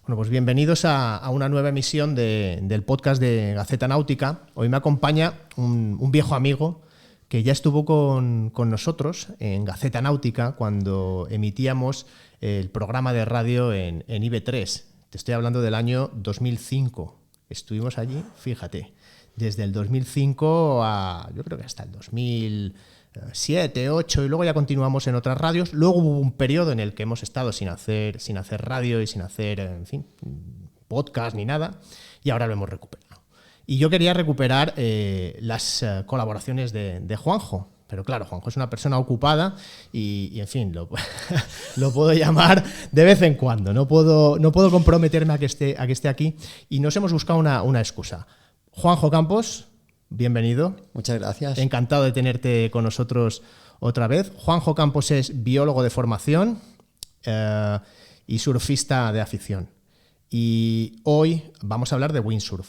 Bueno, pues bienvenidos a una nueva emisión del podcast de Gaceta Náutica. Hoy me acompaña un viejo amigo que ya estuvo con nosotros en Gaceta Náutica cuando emitíamos el programa de radio en IB3. Te estoy hablando del año 2005. Estuvimos allí, fíjate, desde el 2005 a, yo creo que hasta el 2007, 2008, y luego ya continuamos en otras radios. Luego hubo un periodo en el que hemos estado sin hacer radio y sin hacer, en fin, podcast ni nada, y ahora lo hemos recuperado. Y yo quería recuperar las colaboraciones de Juanjo, pero claro, Juanjo es una persona ocupada y en fin, lo puedo llamar de vez en cuando. No puedo comprometerme a que esté aquí, y nos hemos buscado una excusa. Juanjo Campos, bienvenido. Muchas gracias. Encantado de tenerte con nosotros otra vez. Juanjo Campos es biólogo de formación y surfista de afición. Y hoy vamos a hablar de windsurf.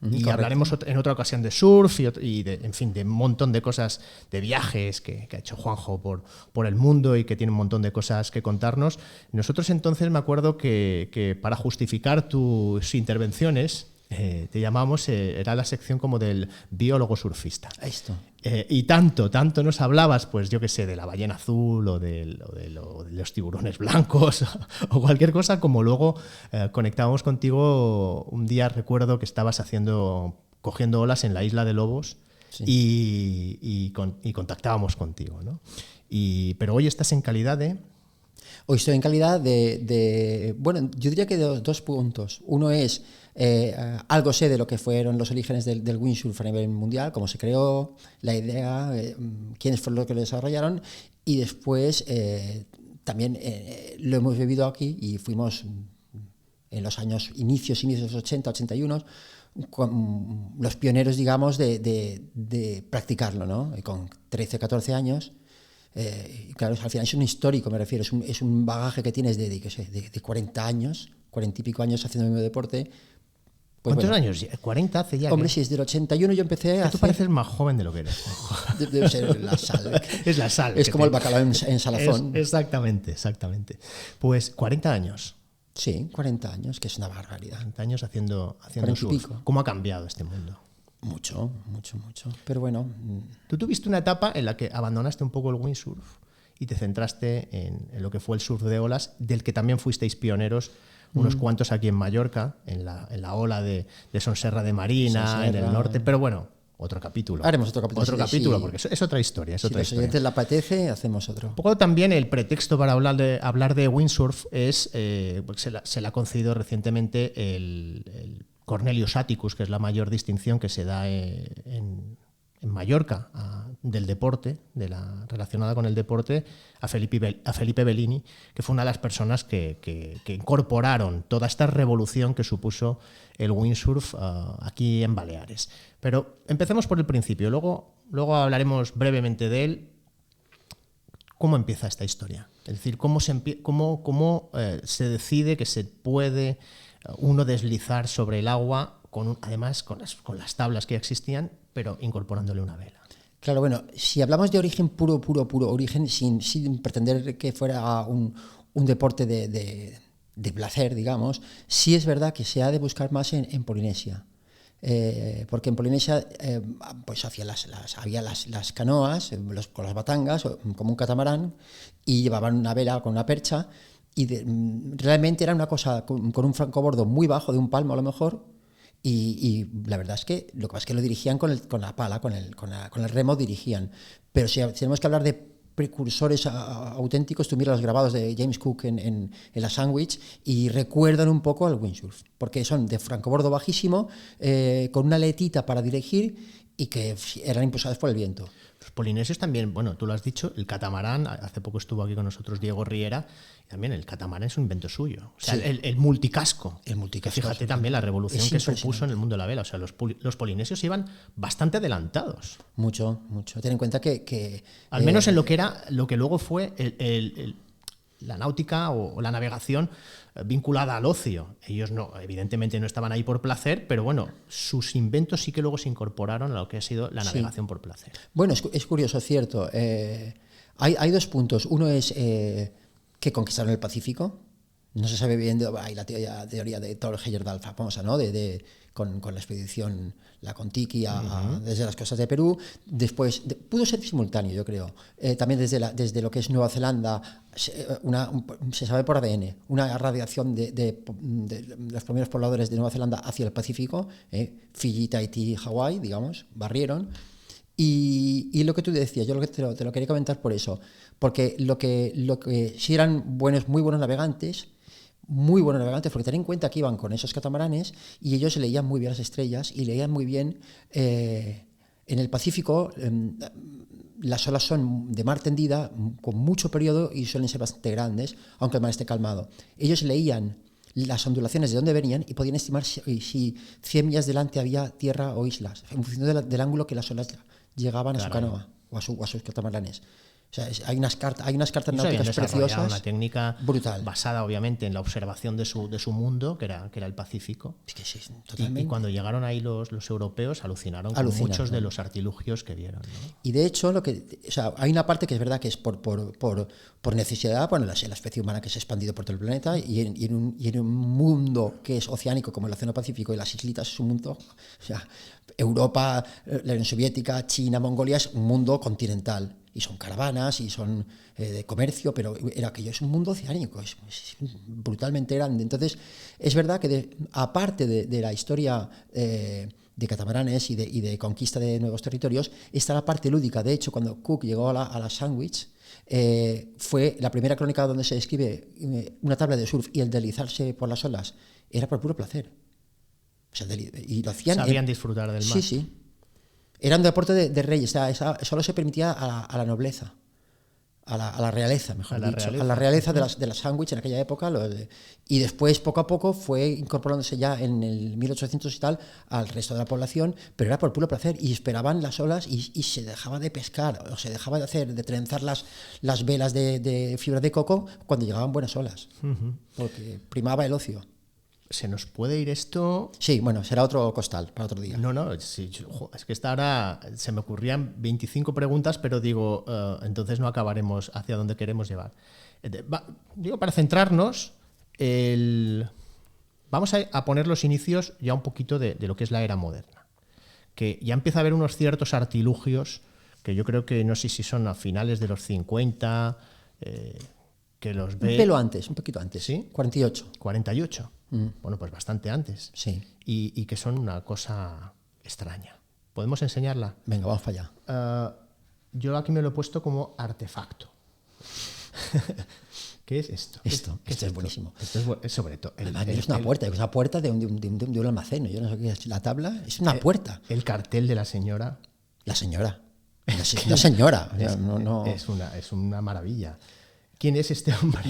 Y correcto. Hablaremos en otra ocasión de surf y de un montón de cosas, de viajes que ha hecho Juanjo por el mundo y que tiene un montón de cosas que contarnos. Nosotros entonces me acuerdo que para justificar tus intervenciones te llamamos, era la sección como del biólogo surfista. Esto. Y tanto nos hablabas, pues yo qué sé, de la ballena azul o de los tiburones blancos o cualquier cosa, como luego conectábamos contigo un día. Recuerdo que estabas cogiendo olas en la isla de Lobos, sí. y contactábamos contigo, ¿no? Pero hoy estás en calidad de... Hoy estoy en calidad de bueno, yo diría que de dos puntos. Uno es, algo sé de lo que fueron los orígenes del windsurf a nivel mundial, cómo se creó, la idea, quiénes fueron los que lo desarrollaron, y después también lo hemos vivido aquí y fuimos en los inicios de los 80, 81, con los pioneros, digamos, de practicarlo, ¿no? Y con 13, 14 años. Claro, al final es un histórico, me refiero, es un bagaje que tienes de 40 años, 40 y pico años haciendo el mismo deporte. Pues ¿cuántos años? 40 hace ya. Hombre, sí, desde el 81 yo empecé a hacer... Tú pareces más joven de lo que eres. Debe ser la sal. Es la sal. Es como el bacalao en salazón. Exactamente. Pues 40 años. Sí, 40 años, que es una barbaridad. 40 años haciendo surf. ¿Cómo ha cambiado este mundo? Mucho. Pero bueno. Tú tuviste una etapa en la que abandonaste un poco el windsurf y te centraste en lo que fue el surf de olas, del que también fuisteis pioneros unos cuantos aquí en Mallorca, en la ola de Son Serra de Marina, en el norte. Pero bueno, otro capítulo. Haremos otro capítulo. Sí. Porque es otra historia. Si los oyentes le apetece, hacemos otro. Un poco también el pretexto para hablar de windsurf es, se le ha concedido recientemente el Cornelius Atticus, que es la mayor distinción que se da en Mallorca del deporte, relacionada con el deporte, a Felipe Bellini, que fue una de las personas que incorporaron toda esta revolución que supuso el windsurf aquí en Baleares. Pero empecemos por el principio, luego hablaremos brevemente de él. ¿Cómo empieza esta historia? Es decir, ¿cómo se decide que se puede uno deslizar sobre el agua, además con las tablas que ya existían, pero incorporándole una vela? Claro, bueno, si hablamos de origen puro origen, sin pretender que fuera un deporte de placer, digamos, sí es verdad que se ha de buscar más en Polinesia. Porque en Polinesia pues había las canoas con las batangas, como un catamarán, y llevaban una vela con una percha, y realmente era una cosa con un francobordo muy bajo, de un palmo a lo mejor, y la verdad es que lo que pasa es que lo dirigían con la pala, con el remo dirigían. Pero si tenemos que hablar de precursores auténticos, tú miras los grabados de James Cook en la Sandwich y recuerdan un poco al windsurf, porque son de francobordo bajísimo, con una aletita para dirigir y que eran impulsados por el viento. Los polinesios también, bueno, tú lo has dicho, el catamarán, hace poco estuvo aquí con nosotros Diego Riera, y también el catamarán es un invento suyo. O sea, sí. el multicasco. El multicasco. Fíjate también la revolución que supuso en el mundo de la vela. O sea, los polinesios iban bastante adelantados. Mucho. Ten en cuenta que al menos en lo que luego fue la náutica o la navegación vinculada al ocio. Ellos evidentemente no estaban ahí por placer, pero bueno, sus inventos sí que luego se incorporaron a lo que ha sido la navegación por placer. Bueno, es curioso, es cierto. Hay dos puntos. Uno es que conquistaron el Pacífico, No se sabe bien, hay la teoría de Thor Heyerdahl famosa, ¿no? Con la expedición, la Kon-Tiki desde las costas de Perú. Después, pudo ser simultáneo, yo creo. También desde lo que es Nueva Zelanda, se sabe por ADN, una radiación de los primeros pobladores de Nueva Zelanda hacia el Pacífico, Fiji, Tahití, Hawái, digamos, barrieron. Y lo que tú decías, yo te lo quería comentar por eso, porque lo que sí eran muy buenos navegantes, porque ten en cuenta que iban con esos catamaranes y ellos leían muy bien las estrellas y leían muy bien en el Pacífico. Las olas son de mar tendida, con mucho periodo y suelen ser bastante grandes, aunque el mar esté calmado. Ellos leían las ondulaciones de dónde venían y podían estimar si 100 millas delante había tierra o islas, en función del ángulo que las olas llegaban a su canoa o a sus catamaranes. O sea, hay unas cartas náuticas preciosas. Una técnica brutal, basada obviamente en la observación de su mundo, que era el Pacífico. Es que sí, totalmente. Y cuando llegaron ahí los europeos alucinaron con muchos de los artilugios que vieron, ¿no? Y de hecho, hay una parte que es verdad que es por necesidad, bueno, la especie humana que se ha expandido por todo el planeta y en un mundo que es oceánico como el Océano Pacífico y las islitas es un mundo, o sea, Europa, la Unión Soviética, China, Mongolia es un mundo continental. Y son caravanas y son de comercio, pero aquello es un mundo oceánico, es brutalmente grande. Entonces, es verdad que aparte de la historia de catamaranes y de conquista de nuevos territorios, está la parte lúdica. De hecho, cuando Cook llegó a la Sandwich, fue la primera crónica donde se describe una tabla de surf y el deslizarse por las olas era por puro placer. O sea, y lo hacían. Sabían disfrutar del mar. Sí, sí. Era un deporte de reyes, solo se permitía a la nobleza, a la realeza, mejor dicho. A la realeza de la Sandwich en aquella época. Y después, poco a poco, fue incorporándose ya en el 1800 y tal al resto de la población, pero era por puro placer. Y esperaban las olas y se dejaba de pescar, o se dejaba de trenzar las velas de fibra de coco cuando llegaban buenas olas, porque primaba el ocio. ¿Se nos puede ir esto? Sí, bueno, será otro costal para otro día. No, sí, es que ahora se me ocurrían 25 preguntas, pero digo, entonces no acabaremos hacia donde queremos llevar. Digo, para centrarnos, vamos a poner los inicios ya un poquito de lo que es la era moderna, que ya empieza a haber unos ciertos artilugios que yo creo que no sé si son a finales de los 50, que los ve... Un pelo antes, un poquito antes. ¿Sí? 48. 48. Bueno, pues bastante antes. Sí. Y que son una cosa extraña. ¿Podemos enseñarla? Venga, vamos para allá. Yo aquí me lo he puesto como artefacto. ¿Qué es esto? Esto es buenísimo. Esto es sobre todo... Es una puerta de un almacén. Yo no sé qué es. La tabla es una puerta. El cartel de la señora. La señora. Una señora. Es una maravilla. ¿Quién es este hombre?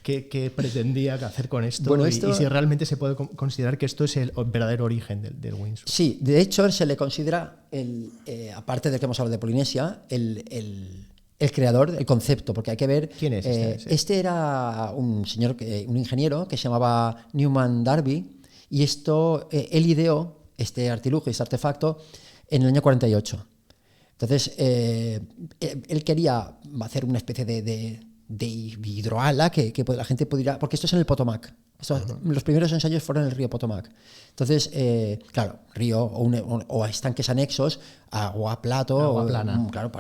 ¿Qué pretendía hacer con esto? Bueno, y si realmente se puede considerar que esto es el verdadero origen del windsurf. Sí, de hecho se le considera, aparte de que hemos hablado de Polinesia, el creador, el concepto, porque hay que ver... ¿Quién es este? Este era un ingeniero que se llamaba Newman Darby, y él ideó este artilugio, este artefacto, en el año 48. Entonces, él quería hacer una especie de hidroala que la gente pudiera... Porque esto es en el Potomac. Los primeros ensayos fueron en el río Potomac. Entonces, claro, río o estanques anexos, agua plato... Agua plana. Claro,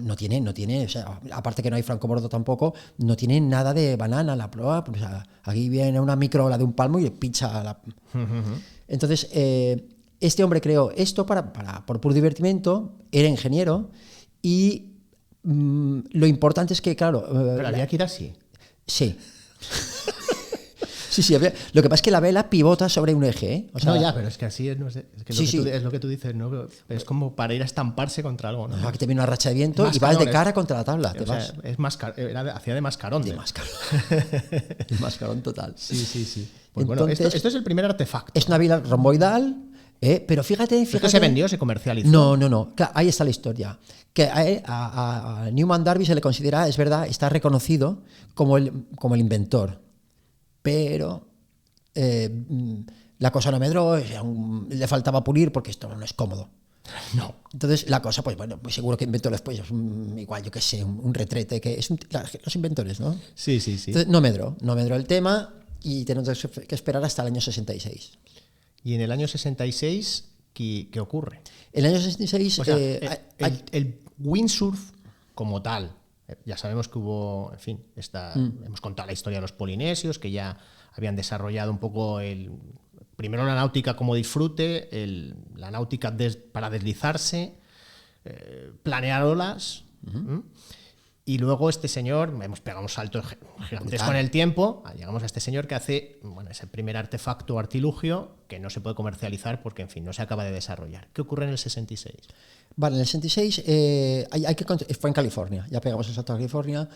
no tiene o sea, aparte que no hay francobordo tampoco, no tiene nada de banana la prueba. O sea, aquí viene una microola de un palmo y le pincha la... Entonces, este hombre creó esto por puro divertimento, era ingeniero y... lo importante es que, claro... Pero había que ir así. Sí. Sí, lo que pasa es que la vela pivota sobre un eje, ¿eh? O sea, no, ya, pero es que así es lo que tú dices, ¿no? Es como para ir a estamparse contra algo, ¿no? O sea, que te viene una racha de viento y vas de cara contra la tabla. Hacía de mascarón. De mascarón total. Sí. Pues entonces, bueno, esto es el primer artefacto. Es una vela romboidal, pero fíjate... ¿Esto se vendió, se comercializó? No. Claro, ahí está la historia. Que a Newman Darby se le considera, es verdad, está reconocido como el inventor. Pero la cosa no medró, le faltaba pulir porque esto no es cómodo. No. Entonces la cosa, pues bueno, pues seguro que inventó después, igual yo qué sé, un retrete, que es los inventores, ¿no? Sí. Entonces no medró el tema y tenemos que esperar hasta el año 66. Y en el año 66, ¿qué ocurre? En el año 66... O sea, el windsurf como tal, ya sabemos que hubo, en fin, hemos contado la historia de los polinesios, que ya habían desarrollado un poco primero la náutica como disfrute, la náutica para deslizarse, planear olas. Y luego este señor, hemos pegado un salto gigantesco en el tiempo, llegamos a este señor que hace ese primer artefacto o artilugio que no se puede comercializar porque, en fin, no se acaba de desarrollar. ¿Qué ocurre en el 66? Vale, en el 66 fue en California, ya pegamos el salto a California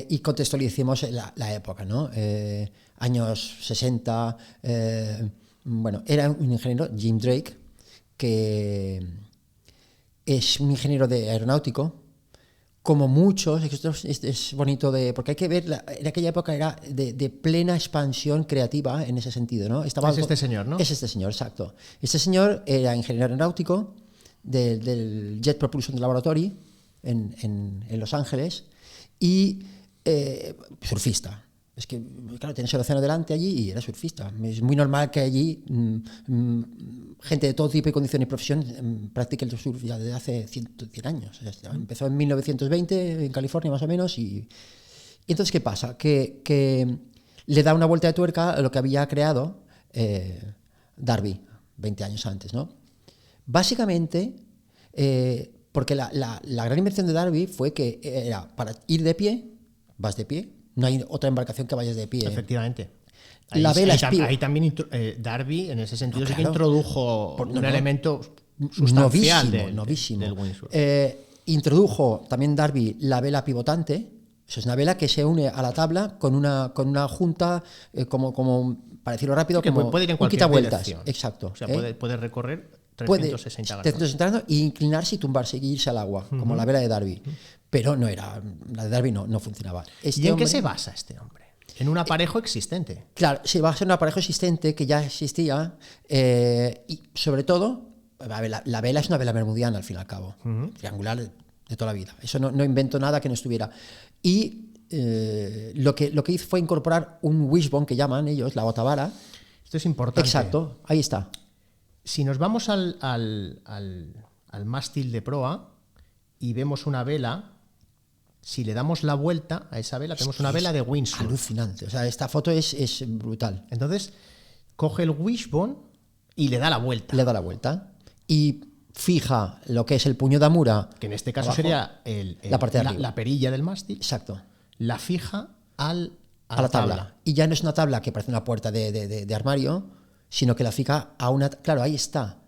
y contextualicemos la época, ¿no? Años 60, era un ingeniero, Jim Drake, que es un ingeniero aeronáutico. Como muchos, esto es bonito porque hay que ver, en aquella época era de plena expansión creativa en ese sentido, ¿no? Este señor, ¿no? Es este señor, exacto. Este señor era ingeniero aeronáutico del Jet Propulsion Laboratory en Los Ángeles y surfista. Es que, claro, tienes el océano delante allí y era surfista. Es muy normal que allí gente de todo tipo y condición y profesión practique el surf ya desde hace 100 años. Empezó en 1920 en California más o menos y entonces, ¿qué pasa? Que le da una vuelta de tuerca a lo que había creado Darby 20 años antes, ¿no? Básicamente, porque la gran invención de Darby fue que era para ir de pie, vas de pie. No hay otra embarcación que vayas de pie. Efectivamente. Ahí también Darby, en ese sentido, sí que introdujo un elemento sustancial novísimo. Del windsurf. Introdujo también Darby la vela pivotante. Eso es una vela que se une a la tabla con una junta, como para decirlo rápido, que como puede ir en un quitavueltas. dirección. Exacto. O sea, puede recorrer 360 grados. 360 grados e inclinarse y tumbarse y irse al agua, como la vela de Darby. Pero la de Darby no funcionaba. ¿Y en qué se basa este hombre? En un aparejo existente. Claro, se basa en un aparejo existente que ya existía y sobre todo, la vela es una vela bermudiana al fin y al cabo, triangular de toda la vida. Eso no inventó nada que no estuviera. Y lo que hizo fue incorporar un wishbone que llaman ellos, la botavara. Esto es importante. Exacto, ahí está. Si nos vamos al mástil de proa y vemos una vela, si le damos la vuelta a esa vela, tenemos una vela de windsurf. Alucinante. O sea, esta foto es brutal. Entonces, coge el wishbone y le da la vuelta. Le da la vuelta. Y fija lo que es el puño de Amura. Que en este caso abajo, sería la parte de arriba. La perilla del mástil. Exacto. La fija a la tabla. Y ya no es una tabla que parece una puerta de armario, sino que la fija a una... Claro, ahí está.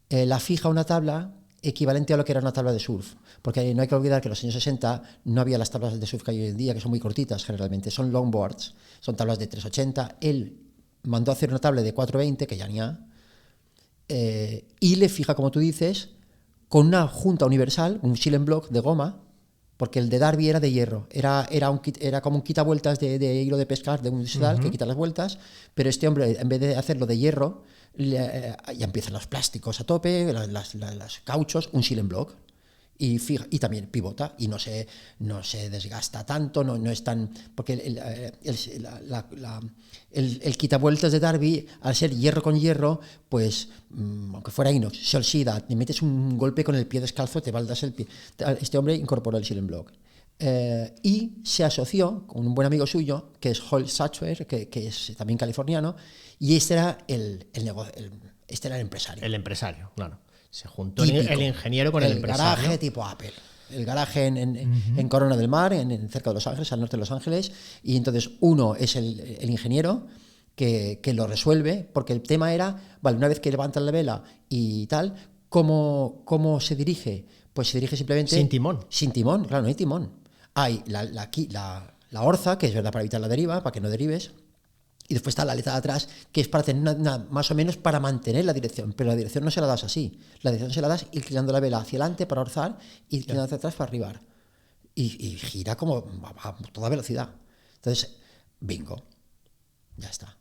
La fija a una tabla equivalente a lo que era una tabla de surf, porque no hay que olvidar que en los años 60 no había las tablas de surf que hay hoy en día, que son muy cortitas generalmente, son longboards, son tablas de 380. Él mandó a hacer una tabla de 420, que ya ni ha, y le fija, como tú dices, con una junta universal, un Silent Block de goma, porque el de Darby era de hierro, era como un quitavueltas de hilo de pescar, de un sedal que quita las vueltas, pero este hombre, en vez de hacerlo de hierro, ya empiezan los plásticos a tope, los cauchos, un Silent Block, y también pivota, y no se desgasta tanto, no es tan... Porque el quitavueltas de Darby, al ser hierro con hierro, pues, aunque fuera inox, se oxida, te metes un golpe con el pie descalzo, te baldas el pie. Este hombre incorporó el Silent Block. Y se asoció con un buen amigo suyo, que es Holt Satchwer, que es también californiano, y este era el empresario. El empresario, claro. Se juntó el ingeniero con el empresario. El garaje tipo Apple. El garaje en Corona del Mar, cerca de Los Ángeles, al norte de Los Ángeles. Y entonces uno es el ingeniero que lo resuelve, porque el tema era, vale, una vez que levantan la vela y tal, ¿cómo se dirige? Pues se dirige simplemente... Sin timón. Sin timón, claro, no hay timón. Hay la orza, que es verdad para evitar la deriva, para que no derives. Y después está la aleta de atrás, que es para tener más o menos para mantener la dirección. Pero la dirección no se la das así. La dirección se la das inclinando la vela hacia adelante para orzar y inclinando hacia atrás para arribar. Y gira como a toda velocidad. Entonces, bingo. Ya está.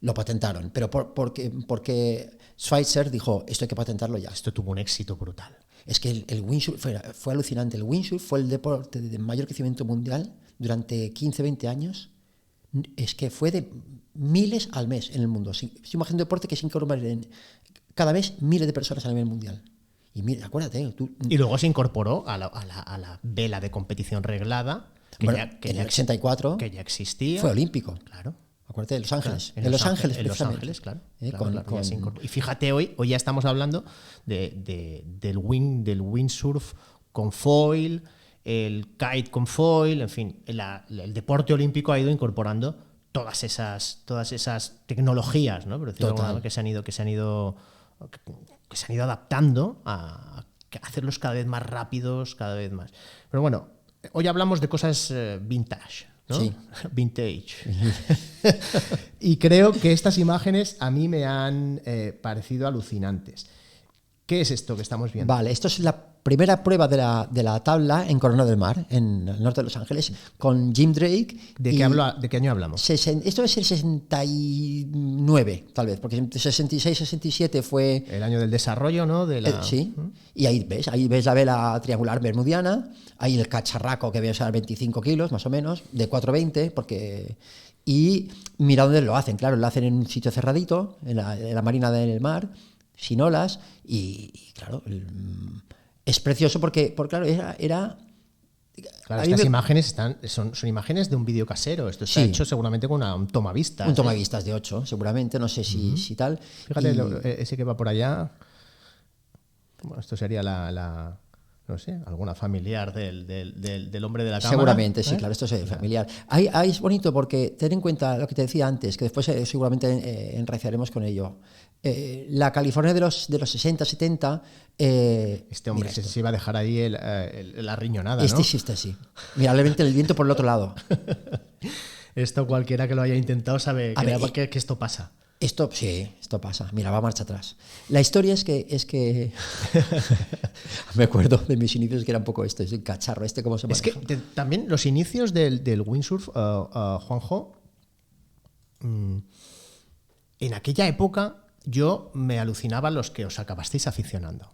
Lo patentaron. Pero porque Schweitzer dijo, esto hay que patentarlo ya. Esto tuvo un éxito brutal. Es que el windsurf fue alucinante. El windsurf fue el deporte de mayor crecimiento mundial durante 15-20 años. es que fue de miles al mes en el mundo. Si imagina un deporte que se incorpora cada mes miles de personas a nivel mundial. Y mira, acuérdate. Y luego se incorporó a la vela de competición reglada, en el 64 que ya existía. Fue olímpico. Claro. Acuérdate de Los Ángeles. Claro, en Los Ángeles, claro. Y fíjate, hoy ya estamos hablando del windsurf con foil, el kite con foil, en fin, el deporte olímpico ha ido incorporando todas esas tecnologías, ¿no? Por decirlo de alguna manera, que se han ido adaptando a hacerlos cada vez más rápidos, cada vez más. Pero bueno, hoy hablamos de cosas vintage, ¿no? Sí. Vintage. Y creo que estas imágenes a mí me han parecido alucinantes. ¿Qué es esto que estamos viendo? Vale, esto es la primera prueba de la tabla en Corona del Mar, en el norte de Los Ángeles, con Jim Drake. ¿De qué año hablamos? Esto es el 69, tal vez, porque en 66-67 fue... El año del desarrollo, ¿no? Sí, y ahí ves la vela triangular bermudiana, ahí el cacharraco que debe ser 25 kilos, más o menos, de 420, porque... Y mira dónde lo hacen, claro, lo hacen en un sitio cerradito, en la marina del mar, sin olas, y claro... Es precioso porque claro, era claro, estas imágenes son imágenes de un vídeo casero. Esto está hecho seguramente con un tomavistas. Un tomavistas de 8, seguramente, no sé si tal. Fíjate, ese que va por allá, bueno, esto sería no sé, alguna familiar del hombre de la cámara. Seguramente, sí, claro, esto es familiar. Ahí es bonito porque ten en cuenta lo que te decía antes, que después seguramente enraizaremos con ello. La California de los 60, 70... este hombre se iba a dejar ahí la riñonada, ¿no? Sí. Mira, le viene el viento por el otro lado. Esto cualquiera que lo haya intentado sabe que esto pasa. Esto pasa. Mira, va marcha atrás. La historia es que me acuerdo de mis inicios que era un poco esto, es el cacharro cómo se maneja. Es que también los inicios del windsurf, Juanjo, en aquella época yo me alucinaba los que os acabasteis aficionando.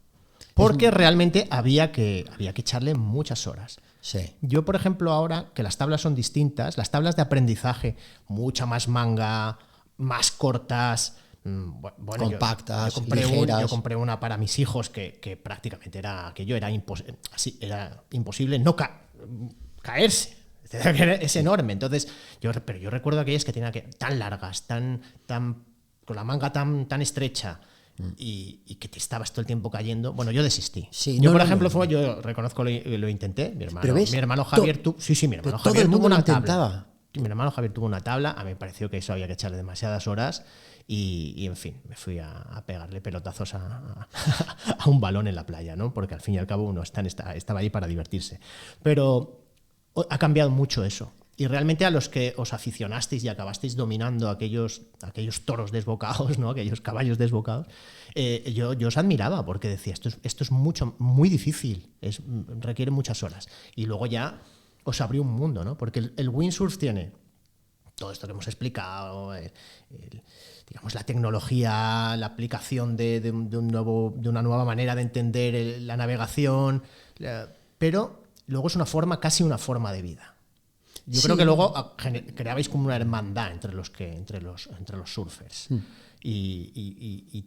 Porque realmente había que echarle muchas horas. Sí. Yo, por ejemplo, ahora que las tablas son distintas, las tablas de aprendizaje, mucha más manga, más cortas, bueno, compactas, yo compré una para mis hijos que prácticamente era imposible no caerse. Es enorme. Entonces, pero yo recuerdo aquellas que tenían tan largas, con la manga tan estrecha. Y que te estabas todo el tiempo cayendo. Bueno, yo desistí. Sí, yo, por ejemplo, yo reconozco lo intenté. Mi hermano Javier tuvo una tabla. Mi hermano Javier tuvo una tabla. A mí me pareció que eso había que echarle demasiadas horas. Y en fin, me fui a pegarle pelotazos a un balón en la playa, ¿no? Porque al fin y al cabo uno estaba ahí para divertirse. Pero ha cambiado mucho eso. Y realmente a los que os aficionasteis y acabasteis dominando aquellos toros desbocados, ¿no? Aquellos caballos desbocados, yo os admiraba porque decía, esto es muy difícil, requiere muchas horas. Y luego ya os abrió un mundo, ¿no? Porque el windsurf tiene todo esto que hemos explicado, digamos, la tecnología, la aplicación de una nueva manera de entender la navegación, pero luego es casi una forma de vida. Yo creo que luego creabais como una hermandad entre los surfers. Y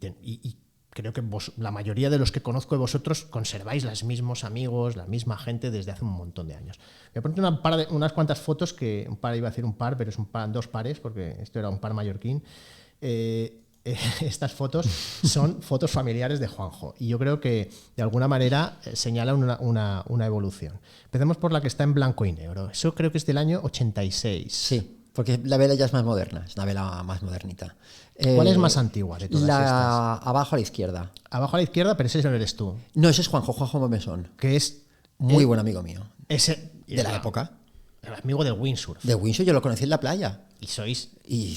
creo que la mayoría de los que conozco de vosotros conserváis los mismos amigos, la misma gente desde hace un montón de años. Voy a poner unas cuantas fotos, iba a decir un par, pero es dos pares, porque esto era un par mallorquín. Estas fotos son fotos familiares de Juanjo y yo creo que de alguna manera señalan una evolución. Empecemos por la que está en blanco y negro. Eso creo que es del año 86. Sí, porque la vela ya es más moderna, es una vela más modernita. ¿Cuál es más antigua de todas estas? Abajo a la izquierda. Abajo a la izquierda, pero ese no eres tú. No, ese es Juanjo Momesón. Que es... Muy buen amigo mío. De la época. El amigo del windsurf. De windsurf, yo lo conocí en la playa. Y sois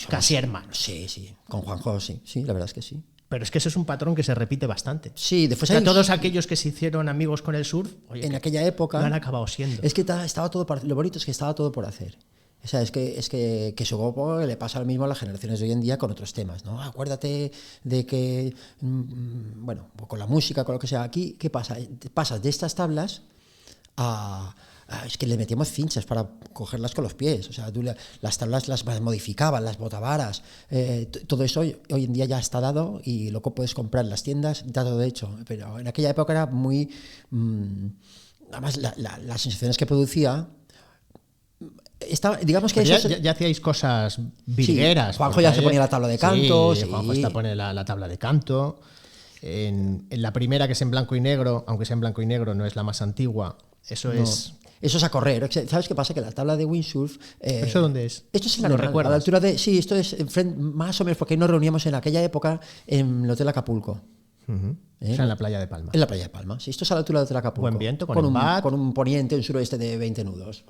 casi hermanos. Sí. Con Juanjo, sí, la verdad es que sí. Pero es que eso es un patrón que se repite bastante. Sí, después todos aquellos que se hicieron amigos con el surf, en aquella época lo han acabado siendo. Es que estaba todo lo bonito es que estaba todo por hacer. O sea, es que su grupo le pasa lo mismo a las generaciones de hoy en día con otros temas, ¿no? Acuérdate de que, bueno, con la música, con lo que sea, aquí, ¿qué pasa? Pasas de estas tablas a Es que le metíamos cinchas para cogerlas con los pies. O sea, las tablas las modificaban, las botavaras. Todo eso hoy en día ya está dado y lo puedes comprar en las tiendas, dado de hecho. Pero en aquella época era muy... además, las sensaciones que producía... digamos que ya hacíais cosas virgueras. Sí, Juanjo ya se ponía la tabla de canto. Sí, Juanjo está pone la tabla de canto. En la primera, que es en blanco y negro, aunque sea en blanco y negro, no es la más antigua. Eso es a correr. ¿Sabes qué pasa? Que la tabla de windsurf... ¿Eso dónde es? Esto es en Alemania, a la altura de... Sí, esto es más o menos, porque nos reuníamos en aquella época en el Hotel Acapulco. O sea, en la playa de Palma. En la playa de Palma. Sí, esto es a la altura del Hotel Acapulco. Buen viento, con un poniente, un suroeste de 20 nudos.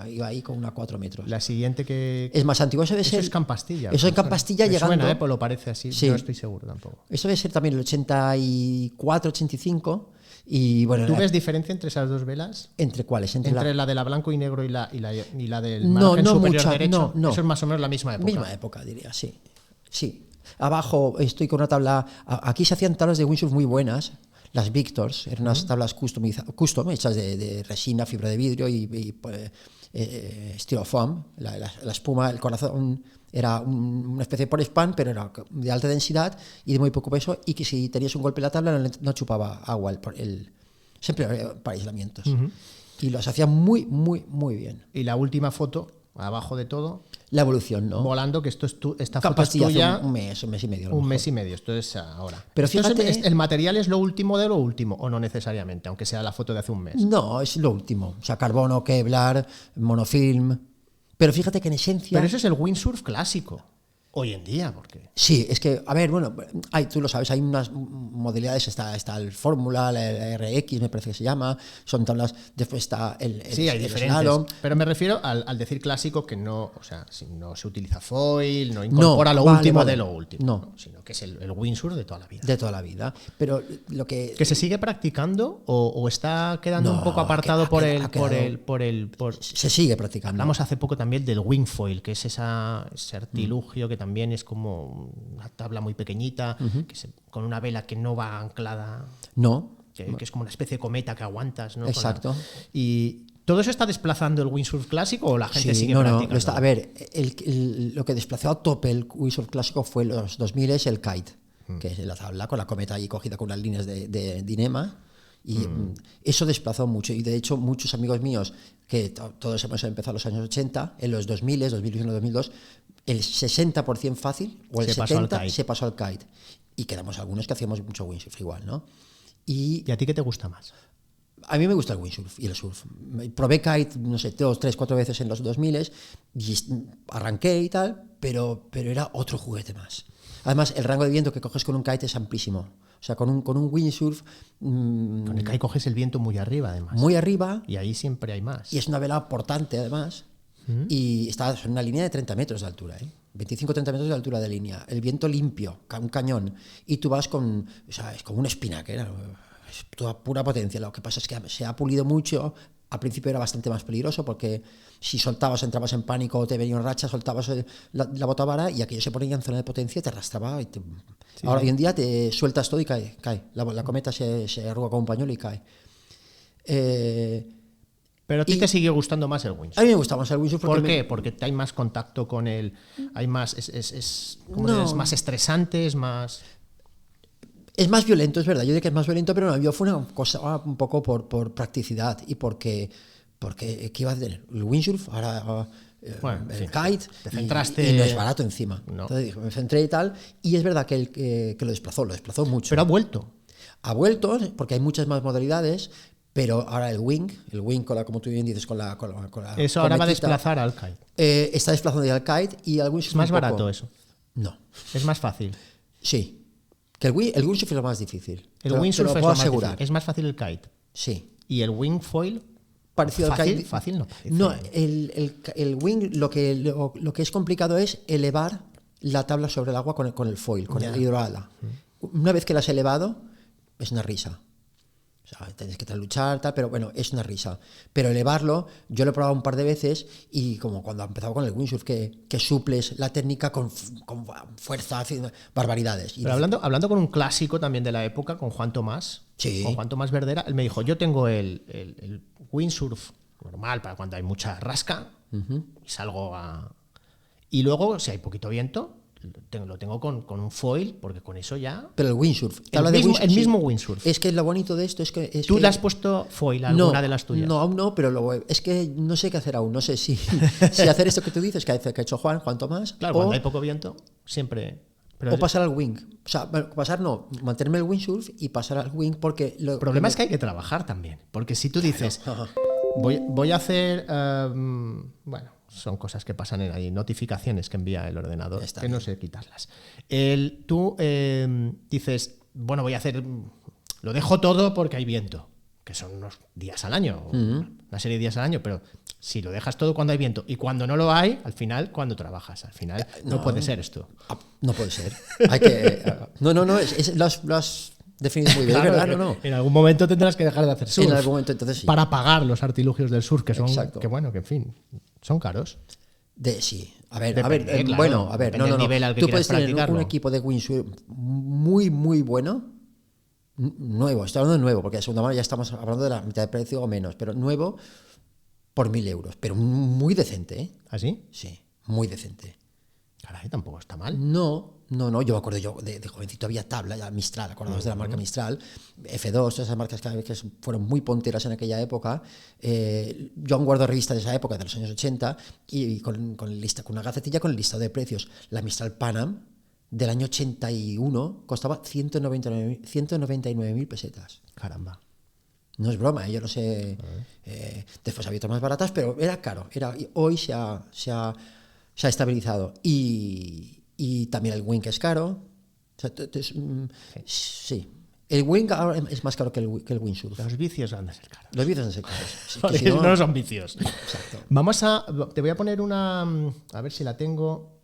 Iba ahí con unos 4 metros. La siguiente que... Es más antiguo, eso debe ser... Eso es Campastilla. Eso es Campastilla me llegando... Suena, pues lo parece así, sí. No estoy seguro tampoco. Eso debe ser también el 84, 85... Y bueno, ¿Tú ves diferencia entre esas dos velas? ¿Entre cuáles? Entre la de la blanco y negro y la del margen superior derecho. No. Eso es más o menos la misma época. Misma época, diría, sí. Sí. Abajo estoy con una tabla... Aquí se hacían tablas de windsurf muy buenas. Las Victors, eran unas tablas custom hechas de resina, fibra de vidrio y styrofoam. La espuma, el corazón... Era una especie de poliespan, pero era de alta densidad y de muy poco peso, y que si tenías un golpe en la tabla no chupaba agua, siempre para aislamientos. Y los hacía muy, muy, muy bien. Y la última foto, abajo de todo... La evolución, ¿no? Volando, que esta foto es tuya... un mes y medio. Un mes y medio, esto es ahora. Pero fíjate... ¿El material es lo último de lo último o no necesariamente, aunque sea la foto de hace un mes? No, es lo último. O sea, carbono, Kevlar, monofilm... Pero fíjate que en esencia... Pero ese es el windsurf clásico, hoy en día, porque... Sí, es que, a ver, bueno, tú lo sabes, hay unas modalidades, está el Fórmula, la RX, me parece que se llama, son tablas, después está el sí, hay diferentes, slalom. Pero me refiero al decir clásico que no, o sea, no se utiliza foil, no incorpora lo último de lo último, no, sino que es el windsurf de toda la vida. De toda la vida, pero lo que... ¿Que se sigue practicando o está quedando un poco apartado por el... Se sigue practicando. Hablamos hace poco también del wingfoil, que es ese artilugio que también es como una tabla muy pequeñita, con una vela que no va anclada. No. Que es como una especie de cometa que aguantas, ¿no? Exacto. Y ¿todo eso está desplazando el windsurf clásico o la gente sigue practicando? No, a ver, lo que desplazó a tope el windsurf clásico fue los 2000 es el kite, que es la tabla con la cometa ahí cogida con unas líneas de Dinema. Y eso desplazó mucho. Y de hecho, muchos amigos míos, que todos hemos empezado en los años 80, en los 2000, 2001, 2002, el 60% fácil, o el 70% se pasó al kite. Y quedamos algunos que hacíamos mucho windsurf igual, ¿no? ¿Y a ti qué te gusta más? A mí me gusta el windsurf y el surf. Probé kite, no sé, 2, 3, 4 veces en los 2000 y arranqué y tal, pero era otro juguete más. Además, el rango de viento que coges con un kite es amplísimo. O sea, con un windsurf... Con el kite coges el viento muy arriba, además. Muy arriba. Y ahí siempre hay más. Y es una vela portante, además. Y está en una línea de 30 metros de altura, 25-30 metros de altura de línea. El viento limpio, un cañón. Y tú vas con... O sea, es como un spinnaker. Es toda pura potencia. Lo que pasa es que se ha pulido mucho. Al principio era bastante más peligroso porque si soltabas, entrabas en pánico o te venía una racha, soltabas la botavara y aquello se ponía en zona de potencia y te arrastraba. Ahora, hoy en día te sueltas todo y cae. La cometa se arruga con un pañuelo y cae. Pero a ti te sigue gustando más el windsurf. A mí me gusta más el windsurf. ¿Por qué? Porque hay más contacto con él, hay más, es más estresante, es más... Es más violento, es verdad. Yo diría que es más violento, pero no, yo fue una cosa un poco por practicidad y porque ¿qué iba a tener? El windsurf, ahora el kite, te centraste... y no es barato encima. No. Entonces me centré y tal, y es verdad que lo desplazó mucho. Pero ha vuelto. Ha vuelto, porque hay muchas más modalidades, pero ahora el wing como tú bien dices, con la eso ahora va a desplazar al kite. Está desplazando ya al kite y al windsurf. ¿Es más barato eso? No. ¿Es más fácil? Sí. Que el windsurf es lo más difícil. El windsurf es lo más asegurar. Es más fácil el kite. Sí. ¿Y el wingfoil? Parecido ¿Fácil? al kite. Fácil no parece. No, el wing lo que es complicado es elevar la tabla sobre el agua con el foil, con el hidroala. Una vez que la has elevado, es una risa. O sea, tienes que luchar, tal, pero bueno, es una risa. Pero elevarlo, yo lo he probado un par de veces y como cuando empezaba con el windsurf, que suples la técnica con fuerza, haciendo barbaridades. Pero hablando con un clásico también de la época, con Juan Tomás, sí. Con Juan Tomás Verdera, él me dijo, yo tengo el windsurf normal, para cuando hay mucha rasca, y salgo a... Y luego, si hay poquito viento, lo tengo con un foil, porque con eso ya... Pero el windsurf. El mismo windsurf. Es que lo bonito de esto es que... ¿Tú le has puesto foil a alguna de las tuyas? No, aún no, pero es que no sé qué hacer aún. No sé si hacer esto que tú dices, que ha hecho Juan Tomás. Claro, cuando hay poco viento, siempre... o pasar al wing. O sea, mantenerme el windsurf y pasar al wing, porque... El problema es que hay que trabajar también. Porque si tú dices, voy a hacer... bueno, son cosas que pasan hay notificaciones que envía el ordenador, que no sé quitarlas. Tú dices, bueno, voy a hacer... Lo dejo todo porque hay viento, que son unos días al año, una serie de días al año, pero si lo dejas todo cuando hay viento y cuando no lo hay, al final, cuando trabajas, al final no puede ser esto. No puede ser. Hay que... No, lo has definido muy bien, claro, ¿verdad? No. En algún momento tendrás que dejar de hacer surf. En algún momento, entonces sí. Para pagar los artilugios del surf, que son... Exacto. Que bueno, que en fin, son caros. Sí. A ver, Depende, bueno, a ver, no. Nivel al que tú puedes tener practicarlo. un equipo de windsurf muy, muy bueno, nuevo, estoy hablando de nuevo, porque de segunda mano ya estamos hablando de la mitad de precio o menos, pero nuevo por 1.000 euros, pero muy decente, ¿eh? ¿Ah, sí? Sí, muy decente. Caray, tampoco está mal. No, yo me acuerdo, de jovencito había tabla, ya Mistral, acordaos de la marca Mistral, F2, esas marcas que fueron muy punteras en aquella época. Yo aún guardo revistas de esa época, de los años 80, y con una gacetilla con el listado de precios. La Mistral Panam del año 81 costaba 199.000 pesetas. Caramba. No es broma, yo no sé. Después había otras más baratas, pero era caro. Hoy se ha estabilizado. Y también el wing es caro. O sea, sí. El wing ahora es más caro que el windsurf. Los vicios van a ser caros. Los vicios van a ser caros. Sí, Porque si no son vicios. Exacto. Te voy a poner una... A ver si la tengo.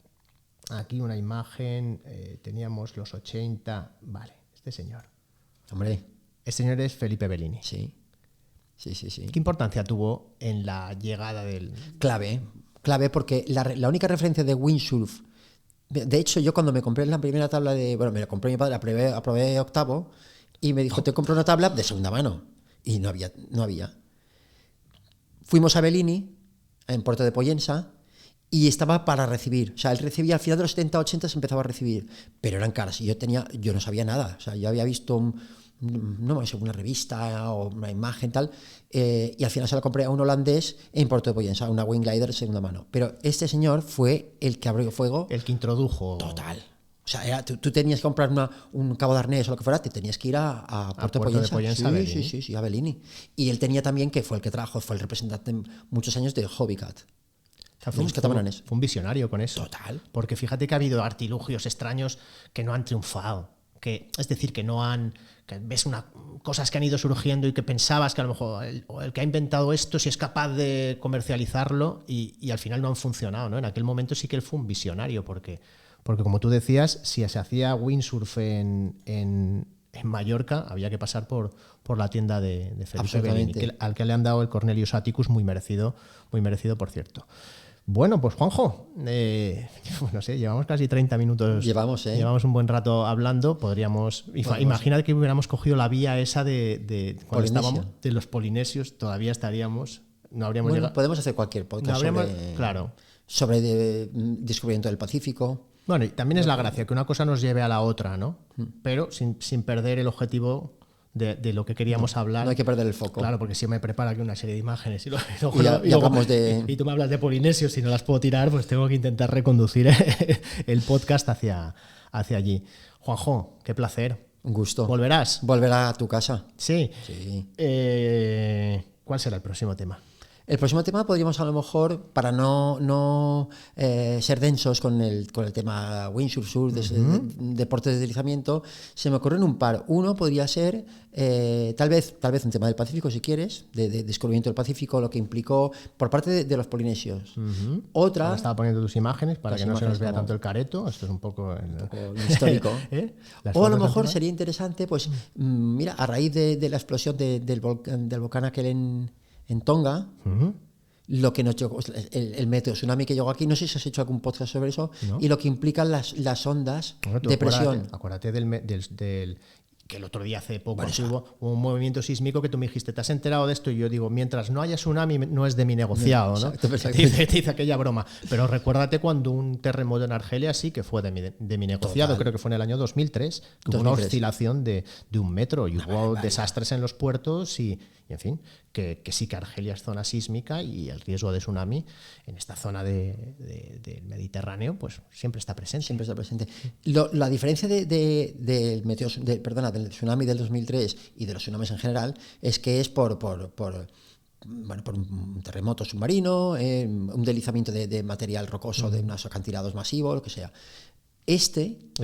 Aquí una imagen. Teníamos los 80. Vale, este señor. Hombre. Este señor es Felipe Bellini. Sí. ¿Qué importancia tuvo en la llegada del...? Clave porque la única referencia de windsurf, de hecho yo cuando me compré la primera tabla me la compré mi padre, aprobé octavo y me dijo, te compro una tabla de segunda mano, y no había. Fuimos a Bellini, en Puerto de Pollensa, y estaba para recibir, o sea, él recibía al final de los 70-80 se empezaba a recibir, pero eran caras y yo no sabía nada, o sea, yo había visto una revista o una imagen tal, y al final se la compré a un holandés en Puerto de Pollensa, una Wing Glider de segunda mano. Pero este señor fue el que abrió fuego. El que introdujo. Total. O sea, tú tenías que comprar un cabo de arnés o lo que fuera, te tenías que ir a Puerto de Pollensa. Sí, a Bellini. Y él tenía también, que fue el que trajo, fue el representante muchos años de Hobbycat. O sea, fue un visionario con eso. Total. Porque fíjate que ha habido artilugios extraños que no han triunfado. Es decir, que ves cosas que han ido surgiendo y que pensabas que a lo mejor el que ha inventado esto si es capaz de comercializarlo y al final no han funcionado, ¿no? En aquel momento sí que él fue un visionario porque como tú decías, si se hacía windsurf en Mallorca había que pasar por la tienda de Felipe Bellini, al que le han dado el Cornelius Atticus, muy merecido por cierto. Bueno, pues Juanjo, no sé, llevamos casi 30 minutos. Llevamos un buen rato hablando. Podríamos. Imagina que hubiéramos cogido la vía esa de cuando estábamos, de los polinesios, todavía estaríamos. No habríamos llegado. Podemos hacer cualquier podcast sobre descubrimiento del Pacífico. Bueno, y también es la gracia, que una cosa nos lleve a la otra, ¿no? Pero sin perder el objetivo de lo que queríamos hablar. No hay que perder el foco. Claro, porque si me prepara aquí una serie de imágenes y tú me hablas de polinesios y no las puedo tirar, pues tengo que intentar reconducir el podcast hacia allí. Juanjo, qué placer. Un gusto. ¿Volverás? Volverá a tu casa. Sí. ¿Cuál será el próximo tema? El próximo tema podríamos a lo mejor, para no ser densos con el tema windsurf, surf, deportes de deslizamiento, se me ocurren un par. Uno podría ser tal vez un tema del Pacífico, si quieres, de descubrimiento del Pacífico, lo que implicó por parte de los polinesios. Otra... Ahora estaba poniendo tus imágenes para que no se nos vea tanto el careto. Esto es un poco histórico. O a lo mejor sería interesante, pues, mira, a raíz de la explosión del volcán aquel en Tonga, lo que nos llegó, el meteo tsunami que llegó aquí, no sé si has hecho algún podcast sobre eso, ¿no? Y lo que implican las ondas de presión. Acuérdate del que el otro día hace poco hubo un movimiento sísmico que tú me dijiste, ¿te has enterado de esto? Y yo digo, mientras no haya tsunami no es de mi negociado, ¿no? Exacto. Te dice aquella broma. Pero recuérdate cuando un terremoto en Argelia sí que fue de mi negociado. Total. Creo que fue en el año 2003, que hubo una oscilación de 1 metro y hubo desastres en los puertos y en fin, que sí que Argelia es zona sísmica y el riesgo de tsunami en esta zona del Mediterráneo pues siempre está presente. Siempre está presente. La diferencia del tsunami del 2003 y de los tsunamis en general es que es por un terremoto submarino, un deslizamiento de material rocoso de unos acantilados masivos, lo que sea. Esto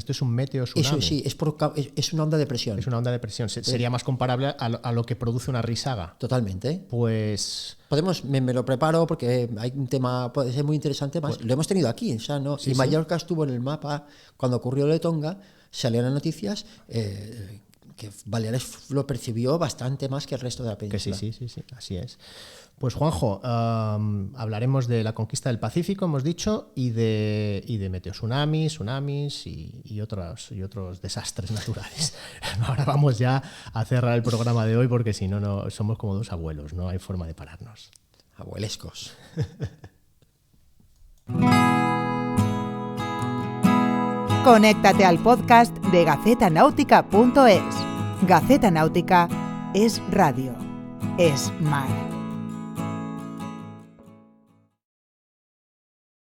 es un meteo tsunami. Eso sí, es una onda de presión. Es una onda de presión. Sería más comparable a lo que produce una risaga. Totalmente. Pues me lo preparo porque hay un tema, puede ser muy interesante más. Lo hemos tenido aquí, o sea, ¿no? Sí, y Mallorca estuvo en el mapa cuando ocurrió lo de Tonga, salieron las noticias que Baleares lo percibió bastante más que el resto de la península. Que sí, así es. Pues Juanjo, hablaremos de la conquista del Pacífico, hemos dicho, y de meteotsunamis, tsunamis y otros desastres naturales. Ahora vamos ya a cerrar el programa de hoy porque si no somos como dos abuelos, no hay forma de pararnos. Abuelescos. Conéctate al podcast de gacetanautica.es. Gaceta Náutica es radio, es mar.